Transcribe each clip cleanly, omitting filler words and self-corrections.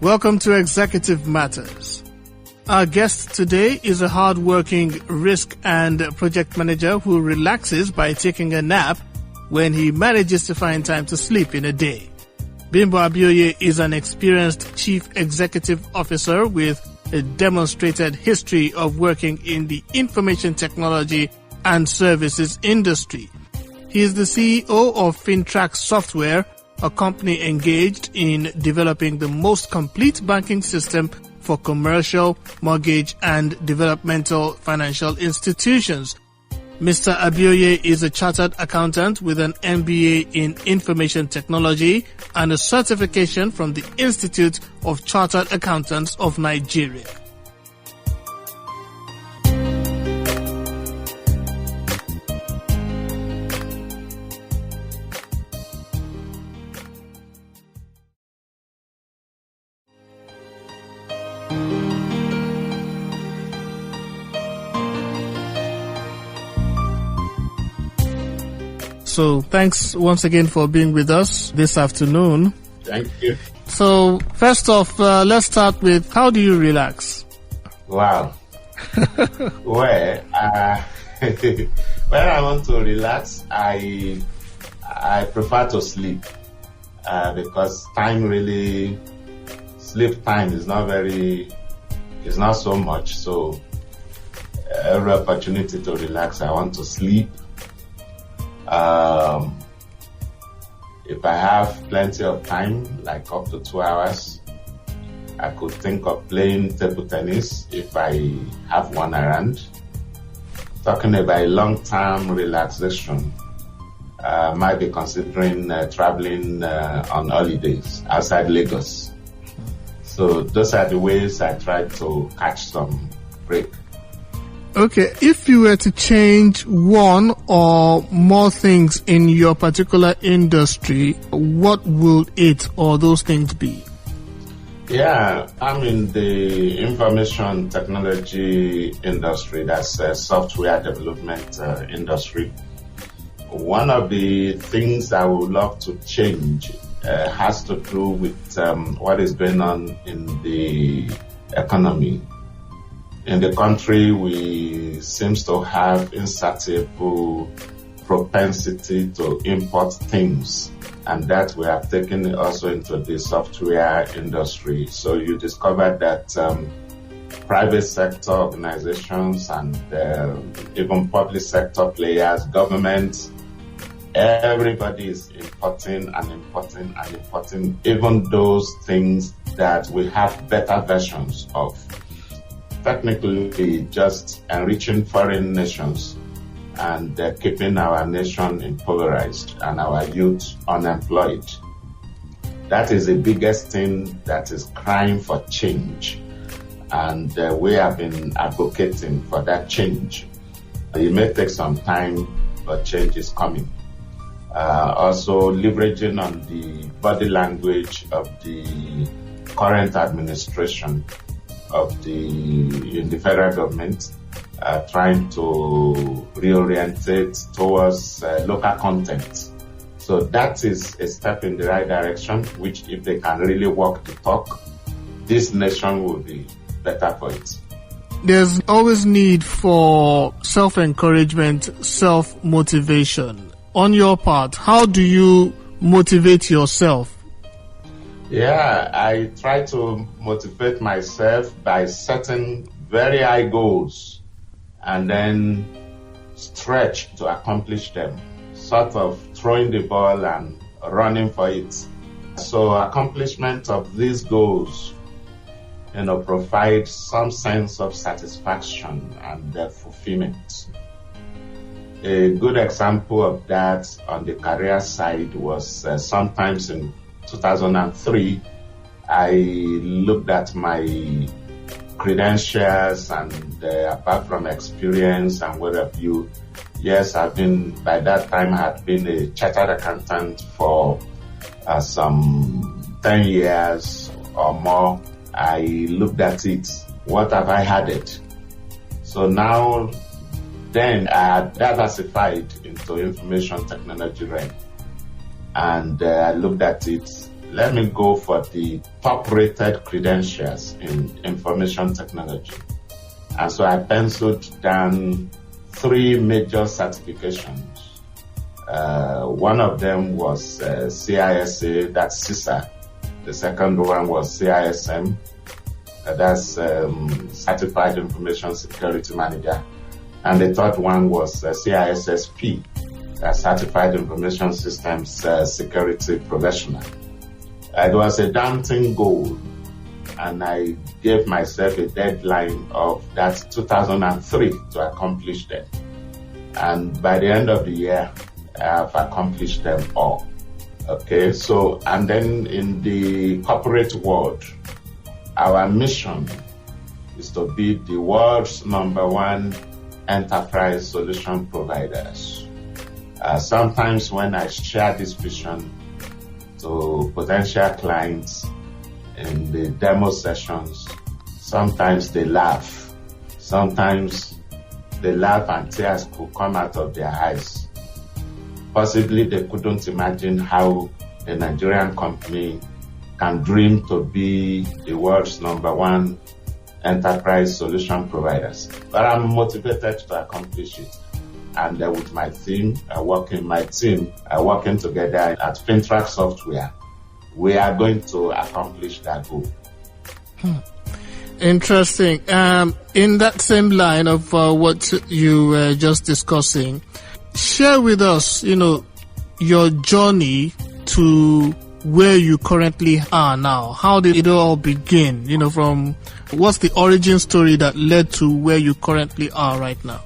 Welcome to Executive Matters. Our guest today is a hard-working risk and project manager who relaxes by taking a nap when he manages to find time to sleep in a day. Bimbo Abioye is an experienced chief executive officer with a demonstrated history of working in the information technology and services industry. He is the CEO of FinTrak Software, a company engaged in developing the most complete banking system for commercial, mortgage, and developmental financial institutions. Mr. Abioye is a chartered accountant with an MBA in information technology and a certification from the Institute of Chartered Accountants of Nigeria. So thanks once again for being with us this afternoon. Thank you. So first off, let's start with, how do you relax? Wow. Well, when I want to relax, I prefer to sleep because sleep time is not so much. So every opportunity to relax, I want to sleep. If I have plenty of time, like up to 2 hours, I could think of playing table tennis if I have one around. Talking about long-term relaxation, might be considering traveling on holidays outside Lagos. So those are the ways I try to catch some break. Okay, if you were to change one or more things in your particular industry, what would it or those things be? Yeah, I'm in the information technology industry, that's software development industry. One of the things I would love to change has to do with what is going on in the economy. In the country, we seem to have insatiable propensity to import things, and that we have taken also into the software industry. So you discover that private sector organizations and even public sector players, governments, everybody is importing even those things that we have better versions of. Technically just enriching foreign nations and keeping our nation impoverished and our youth unemployed. That is the biggest thing that is crying for change, and we have been advocating for that change. It may take some time, but change is coming. Also leveraging on the body language of the current administration in the federal government, trying to reorientate towards local content. So that is a step in the right direction, which if they can really walk the talk, this nation will be better for it. There's always need for self-encouragement, self-motivation. On your part, how do you motivate yourself? Yeah, I try to motivate myself by setting very high goals and then stretch to accomplish them, sort of throwing the ball and running for it. So accomplishment of these goals, provide some sense of satisfaction and fulfillment. A good example of that on the career side was sometimes in 2003, I looked at my credentials and apart from experience and what have you, yes, by that time I had been a chartered accountant for some 10 years or more. I looked at it, what have I added? So now, then I had diversified into information technology realm. And I looked at it let me go for the top-rated credentials in information technology. And so I penciled down 3 major certifications. One of them was CISA, that's CISA. The second one was CISM, that's Certified Information Security Manager. And the third one was CISSP, that's Certified Information Systems Security Professional. It was a daunting goal, and I gave myself a deadline of that 2003 to accomplish them. And by the end of the year, I have accomplished them all. Okay, so, and then in the corporate world, our mission is to be the world's #1 enterprise solution providers. Sometimes when I share this vision to potential clients in the demo sessions, sometimes they laugh. Sometimes they laugh and tears could come out of their eyes. Possibly they couldn't imagine how a Nigerian company can dream to be the world's #1 enterprise solution providers. But I'm motivated to accomplish it. And with my team, working together at FinTrak Software, we are going to accomplish that goal. Interesting. In that same line of what you were just discussing, share with us, your journey to where you currently are now. How did it all begin? From what's the origin story that led to where you currently are right now?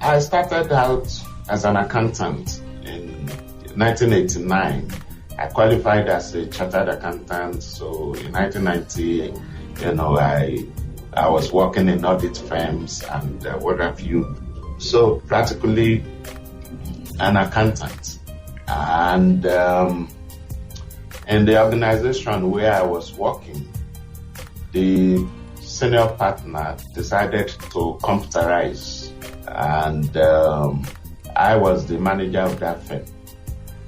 I started out as an accountant in 1989. I qualified as a chartered accountant. So in 1990, I was working in audit firms and what have you. So practically an accountant. And in the organization where I was working, the senior partner decided to computerize. And I was the manager of that firm.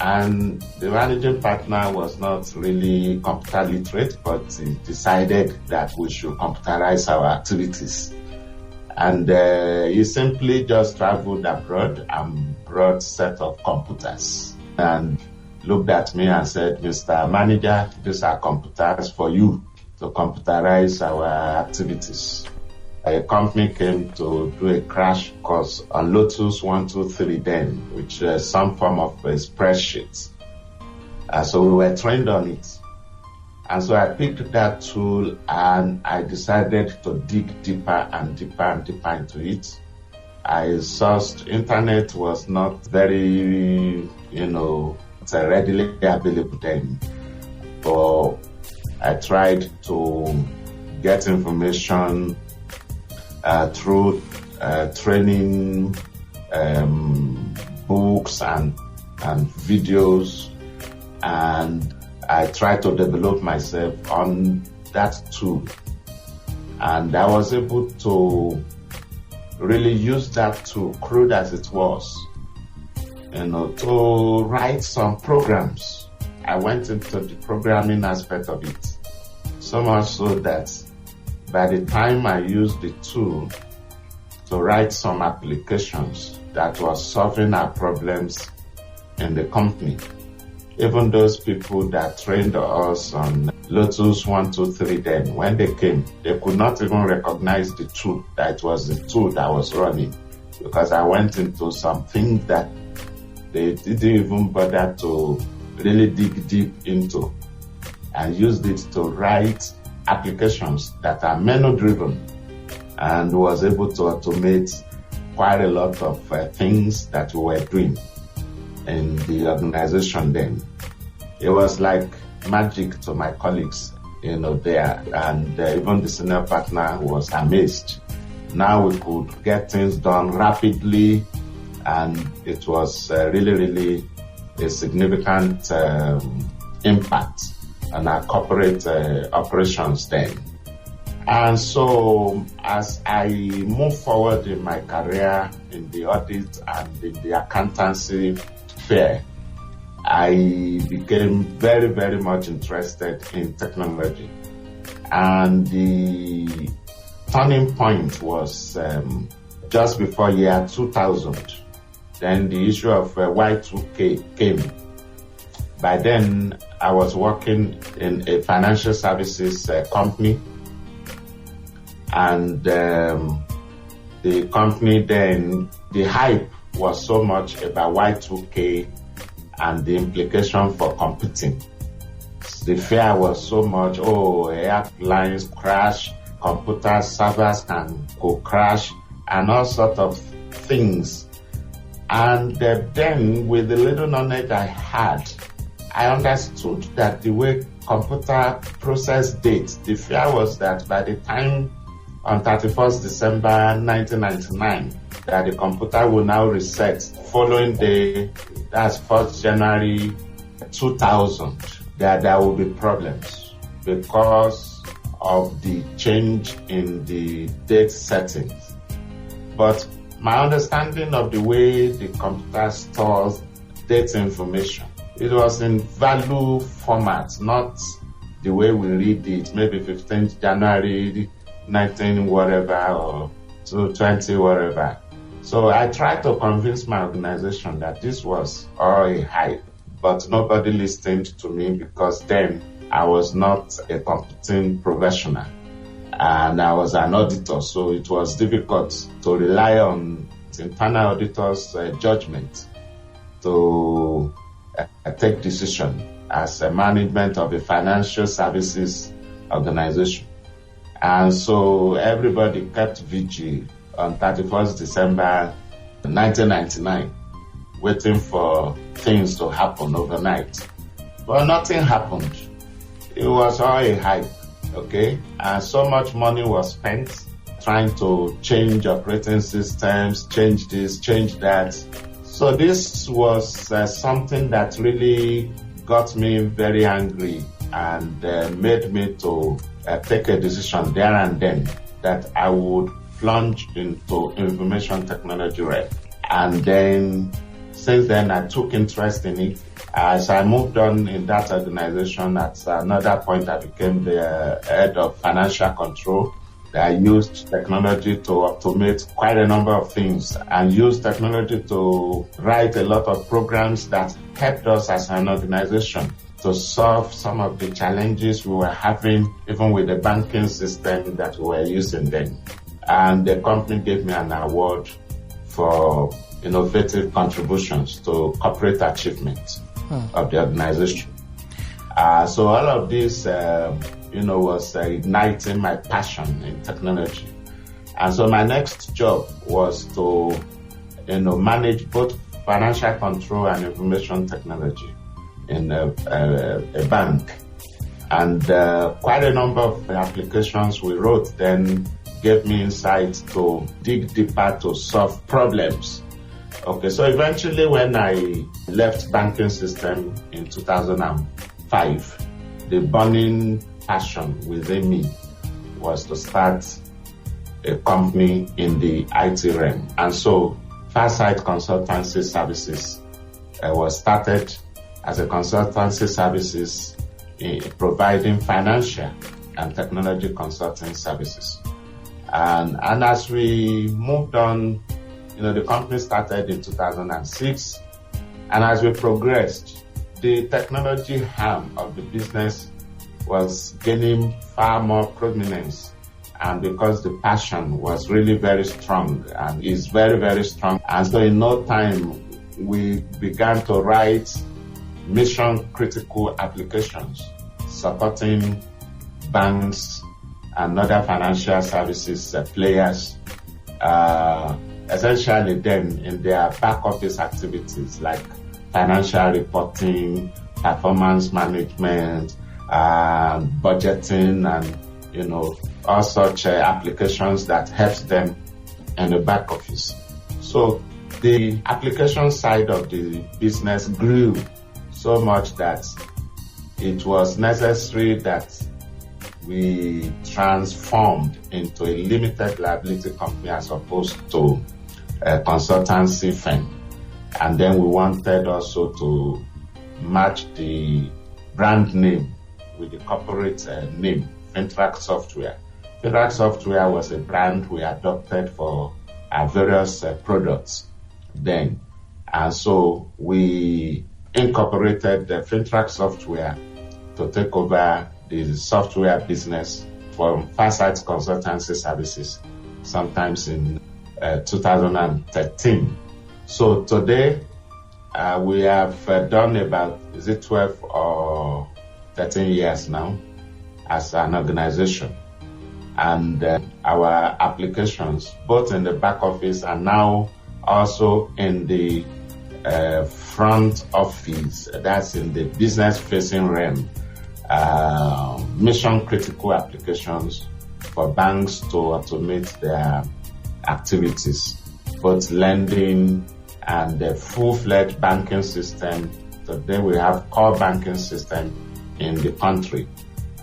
And the managing partner was not really computer literate, but he decided that we should computerize our activities. And he simply just traveled abroad and brought a set of computers and looked at me and said, "Mr. Manager, these are computers for you to computerize our activities." A company came to do a crash course on Lotus 123 then, which is some form of a spreadsheet. So we were trained on it. And so I picked that tool and I decided to dig deeper and deeper and deeper into it. I sourced, internet was not very, readily available then. But I tried to get information through training, books and videos, and I tried to develop myself on that tool. And I was able to really use that tool, crude as it was, to write some programs. I went into the programming aspect of it, so much so that by the time I used the tool to write some applications that was solving our problems in the company, even those people that trained us on Lotus 123 then, when they came, they could not even recognize the tool, that it was the tool that was running, because I went into some things that they didn't even bother to really dig deep into, and used it to write applications that are menu-driven, and was able to automate quite a lot of things that we were doing in the organization then. It was like magic to my colleagues, there, and even the senior partner was amazed. Now we could get things done rapidly, and it was really, really a significant impact on our corporate operations then. And so as I move forward in my career in the audit and in the accountancy sphere, I became very, very much interested in technology. And the turning point was just before year 2000. Then the issue of Y2K came. By then, I was working in a financial services company. And the company then, the hype was so much about Y2K and the implication for computing. The fear was so much, airlines crash, computer servers can go crash, and all sorts of things. And then, with the little knowledge I had, I understood that the way computer process data, the fear was that by the time on 31st December 1999, that the computer will now reset. Following day, that's 1st January 2000, that there will be problems because of the change in the date settings. But my understanding of the way the computer stores data information, it was in value format, not the way we read it, maybe 15th January 19 whatever or 20 whatever. So I tried to convince my organization that this was all a hype, but nobody listened to me because then I was not a computing professional and I was an auditor, so it was difficult to rely on internal auditors' judgment to take decision as a management of a financial services organization. And so everybody kept vigil on 31st December 1999, waiting for things to happen overnight. But nothing happened. It was all a hype, okay? And so much money was spent trying to change operating systems, change this, change that. So this was something that really got me very angry and made me to take a decision there and then that I would plunge into information technology rep. And then, since then, I took interest in it. As I moved on in that organization, at another point, I became the head of financial control. I used technology to automate quite a number of things and used technology to write a lot of programs that helped us as an organization to solve some of the challenges we were having, even with the banking system that we were using then. And the company gave me an award for innovative contributions to corporate achievement of the organization. So all of this, was igniting my passion in technology. And so my next job was to, manage both financial control and information technology in a bank. And quite a number of applications we wrote then gave me insight to dig deeper to solve problems. Okay, so eventually when I left banking system in 2005, the burning passion within me was to start a company in the IT realm. And so Farsight Consultancy Services was started as a consultancy services providing financial and technology consulting services. And as we moved on, the company started in 2006. And as we progressed, the technology arm of the business was gaining far more prominence. And because the passion was really very strong and is very, very strong. And so in no time, we began to write mission critical applications supporting banks and other financial services players, essentially then in their back office activities like financial reporting, performance management, budgeting, and all such applications that helps them in the back office. So the application side of the business grew so much that it was necessary that we transformed into a limited liability company as opposed to a consultancy firm. And then we wanted also to match the brand name with the corporate name, FinTrak Software. FinTrak Software was a brand we adopted for our various products then. And so we incorporated the FinTrak Software to take over the software business from Farsight Consultancy Services, sometimes in 2013. So today, we have done about, 12 or 13 years now as an organization. And our applications, both in the back office and now also in the front office, that's in the business-facing realm, mission-critical applications for banks to automate their activities, both lending and the full-fledged banking system. Today we have core banking system in the country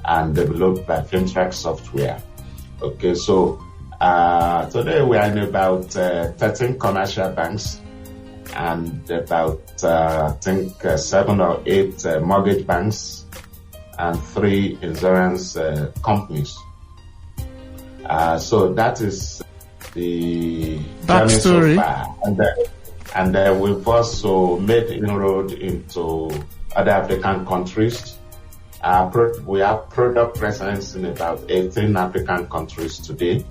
and developed by FinTrak Software. Okay, so today we are in about 13 commercial banks and about, I think, 7 or 8 mortgage banks and 3 insurance companies. So that is the backstory. So far. And we've also made inroad into other African countries. We have product presence in about 18 African countries today.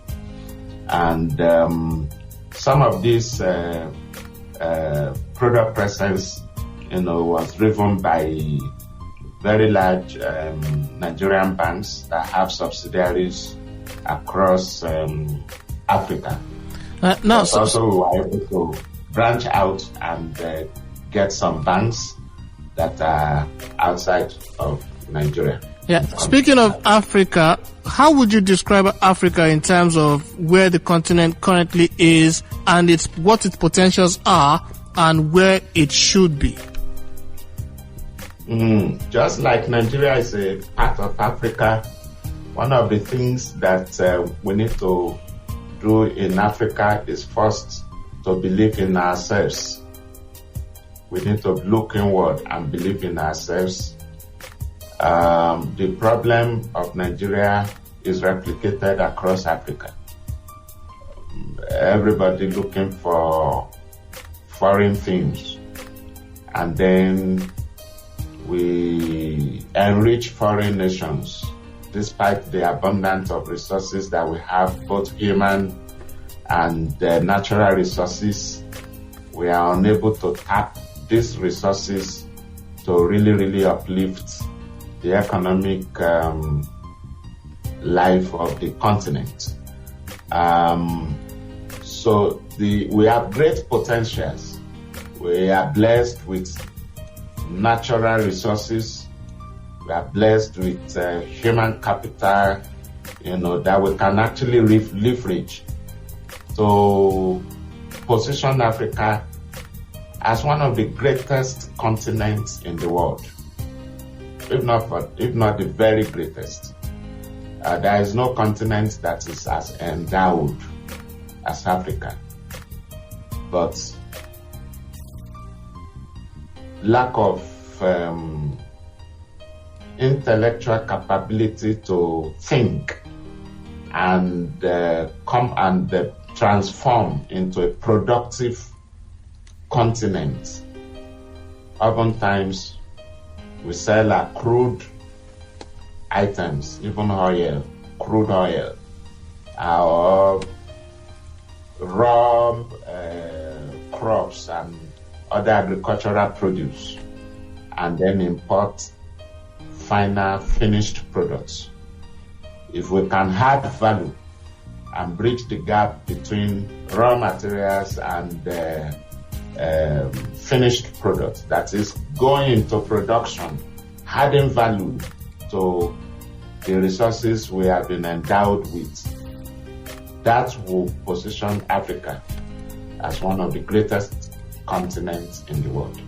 And some of these product presence, was driven by very large Nigerian banks that have subsidiaries across Africa. Also, we were able to branch out and get some banks that are outside of Nigeria. Yeah. Speaking of Africa, how would you describe Africa in terms of where the continent currently is and what its potentials are and where it should be? Just like Nigeria is a part of Africa, one of the things that we need to do in Africa is first to believe in ourselves. We need to look inward and believe in ourselves. The problem of Nigeria is replicated across Africa. Everybody looking for foreign things, and then we enrich foreign nations despite the abundance of resources that we have, both human and natural resources. We are unable to tap these resources to really uplift the economic life of the continent. So we have great potentials. We are blessed with natural resources. We are blessed with human capital, that we can actually leverage to position Africa as one of the greatest continents in the world, if not the very greatest. There is no continent that is as endowed as Africa, but lack of intellectual capability to think and come and transform into a productive continent. Oftentimes, we sell our crude items, even oil, crude oil, our raw crops and other agricultural produce, and then import final finished products. If we can add value and bridge the gap between raw materials and finished products, that is going into production, adding value to the resources we have been endowed with, that will position Africa as one of the greatest continents in the world.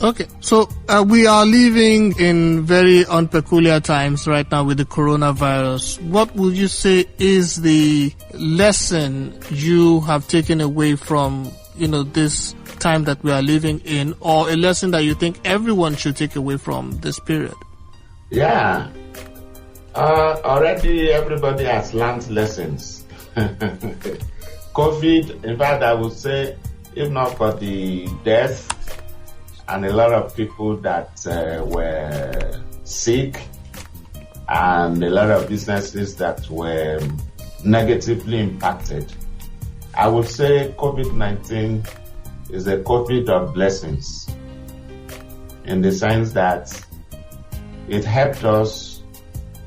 Okay, so we are living in very unpeculiar times right now with the coronavirus. What would you say is the lesson you have taken away from, this time that we are living in, or a lesson that you think everyone should take away from this period? Yeah. Already everybody has learned lessons. COVID, in fact, I would say, if not for the death and a lot of people that were sick and a lot of businesses that were negatively impacted, I would say COVID-19 is a COVID of blessings, in the sense that it helped us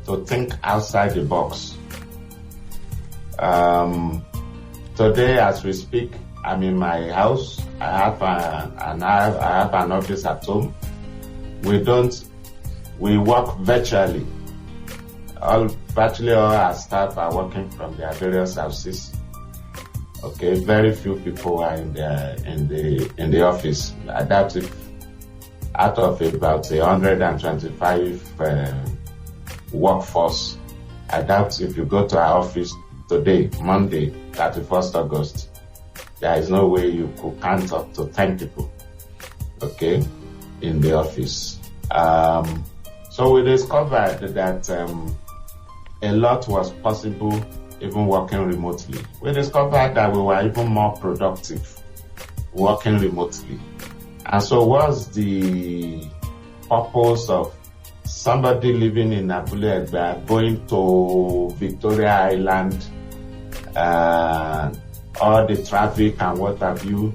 to think outside the box. Today, as we speak, I'm in my house. I have an office at home. We work virtually. Virtually all our staff are working from their various houses. Okay, very few people are in the office. I doubt if out of about 125 workforce, I doubt if you go to our office today, Monday, 31st August, there is no way you could count up to 10 people, okay, in the office. So we discovered that a lot was possible even working remotely. We discovered that we were even more productive working remotely. And so what's the purpose of somebody living in Abule Egba going to Victoria Island, all the traffic and what have you?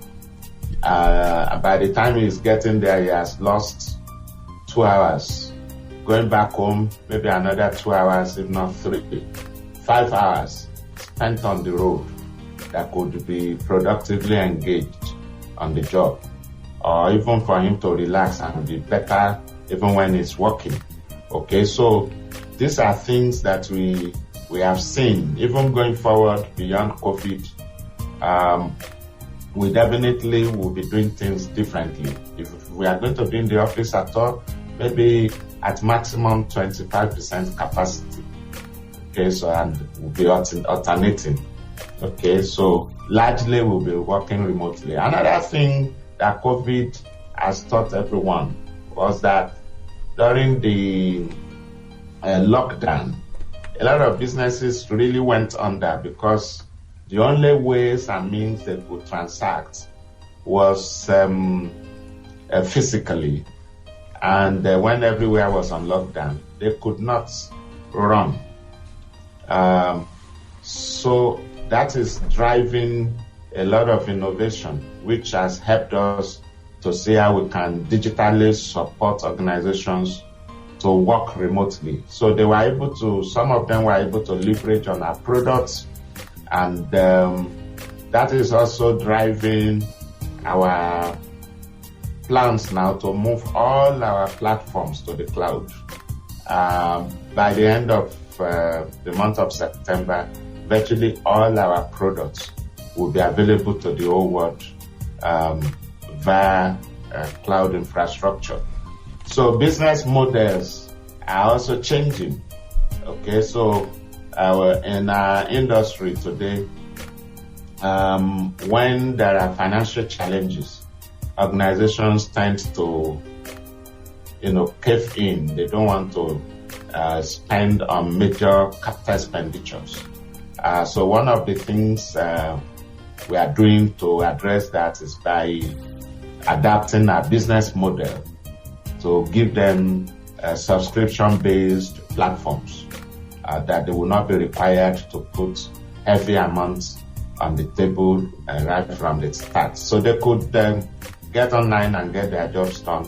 By the time he's getting there, he has lost 2 hours. Going back home, maybe another 2 hours, if not 3. 5 hours spent on the road that could be productively engaged on the job, or even for him to relax and be better even when he's working. Okay, so these are things that we have seen, even going forward beyond COVID. We definitely will be doing things differently. If we are going to be in the office at all, maybe at maximum 25% capacity. Okay, so and we'll be alternating. Okay, so largely we'll be working remotely. Another thing that COVID has taught everyone was that during the lockdown, a lot of businesses really went under because the only ways and means they could transact was physically. And when everywhere was on lockdown, they could not run. So that is driving a lot of innovation, which has helped us to see how we can digitally support organizations to work remotely. So they were able to, some of them were able to leverage on our products, and that is also driving our plans now to move all our platforms to the cloud. By the end of the month of September, virtually all our products will be available to the whole world via cloud infrastructure. So business models are also changing. Okay, so in our industry today, when there are financial challenges, organizations tend to, cave in. They don't want to spend on major capital expenditures. So one of the things we are doing to address that is by adapting our business model to give them subscription-based platforms that they will not be required to put heavy amounts on the table right from the start. So they could get online and get their jobs done,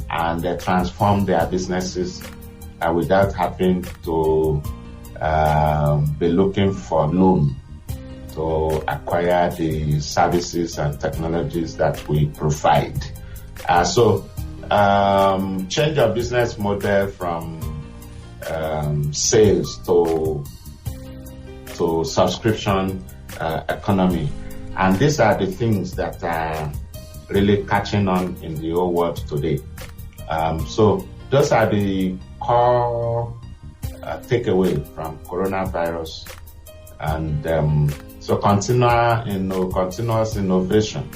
and they transform their businesses without having to be looking for loan to acquire the services and technologies that we provide. So change of business model from sales to subscription economy. And these are the things that are really catching on in the whole world today. So those are the core takeaway from coronavirus. And so continuous innovation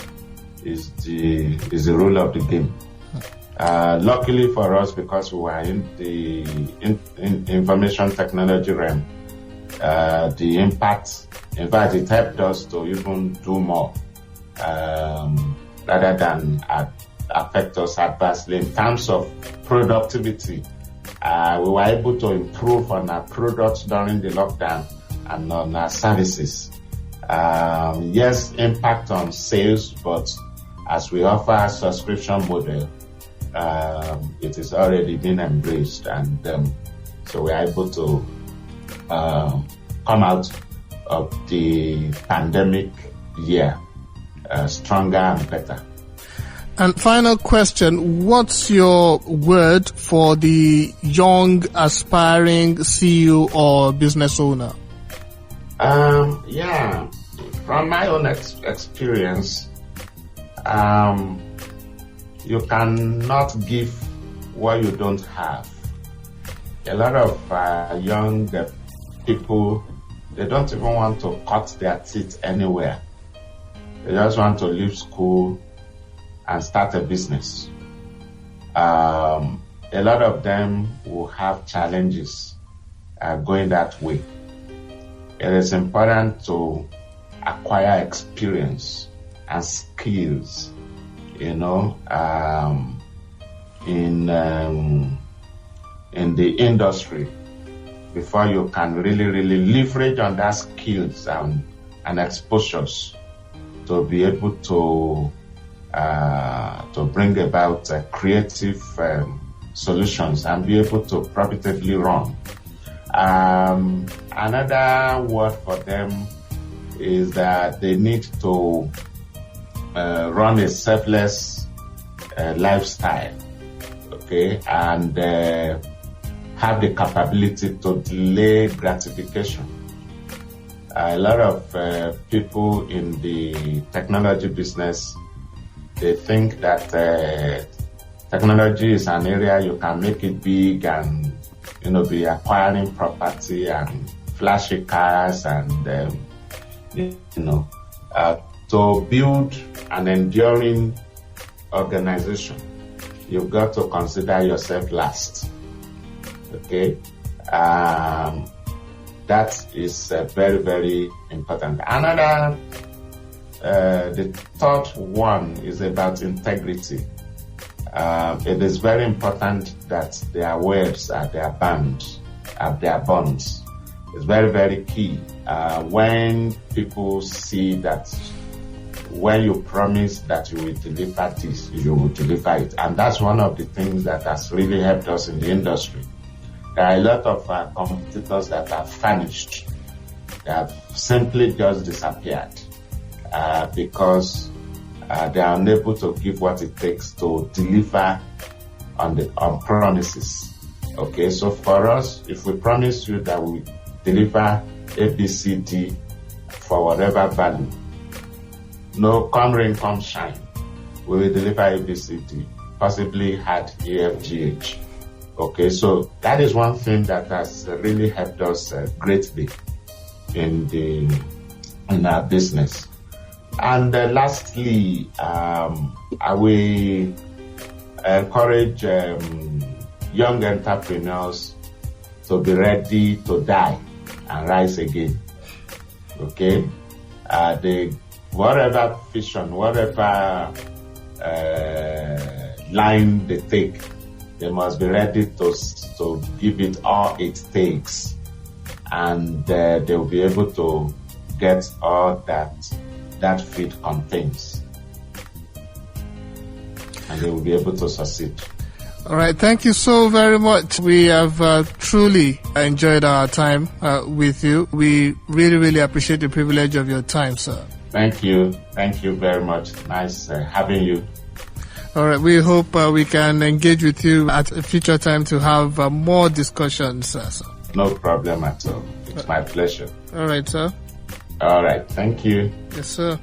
is the rule of the game. Luckily for us, because we were in the information technology realm, the impact, in fact, it helped us to even do more rather than affect us adversely in terms of productivity. We were able to improve on our products during the lockdown and on our services. Yes, impact on sales, but as we offer a subscription model, it is already been embraced, and so we are able to come out of the pandemic year stronger and better. And final question, what's your word for the young aspiring CEO or business owner? Yeah, from my own experience, you cannot give what you don't have. A lot of young people, they don't even want to cut their teeth anywhere. They just want to leave school and start a business. A lot of them will have challenges going that way. It is important to acquire experience and skills, in the industry before you can really leverage on that skills and exposures to be able to bring about creative solutions and be able to profitably run. Another word for them is that they need to run a selfless lifestyle, okay, and have the capability to delay gratification. A lot of people in the technology business, they think that technology is an area you can make it big and, be acquiring property and flashy cars and, to build an enduring organization, you've got to consider yourself last. Okay? That is very, very important. Another, the third one is about integrity. It is very important that their words are their bonds. It's very, very key. When people see that when you promise that you will deliver this, you will deliver it. And that's one of the things that has really helped us in the industry. There are a lot of competitors that have vanished. They have simply just disappeared because they are unable to give what it takes to deliver on promises. Okay, so for us, if we promise you that we deliver ABCD for whatever value, no, come rain, come shine, we will deliver ABCD, possibly had EFGH. Okay, so that is one thing that has really helped us greatly in our business. And lastly, I will encourage young entrepreneurs to be ready to die and rise again. Okay, whatever vision, whatever line they take, they must be ready to give it all it takes, and they will be able to get all that feed contains, and they will be able to succeed. All right, thank you so very much. We have truly enjoyed our time with you. We really, really appreciate the privilege of your time, sir. Thank you very much. Nice having you. All right, we hope we can engage with you at a future time to have more discussions, sir. No problem at all. It's my pleasure. All right, sir. All right, thank you. Yes, sir.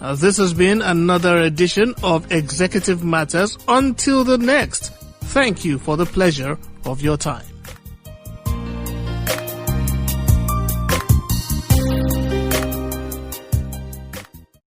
This has been another edition of Executive Matters. Until the next, thank you for the pleasure of your time.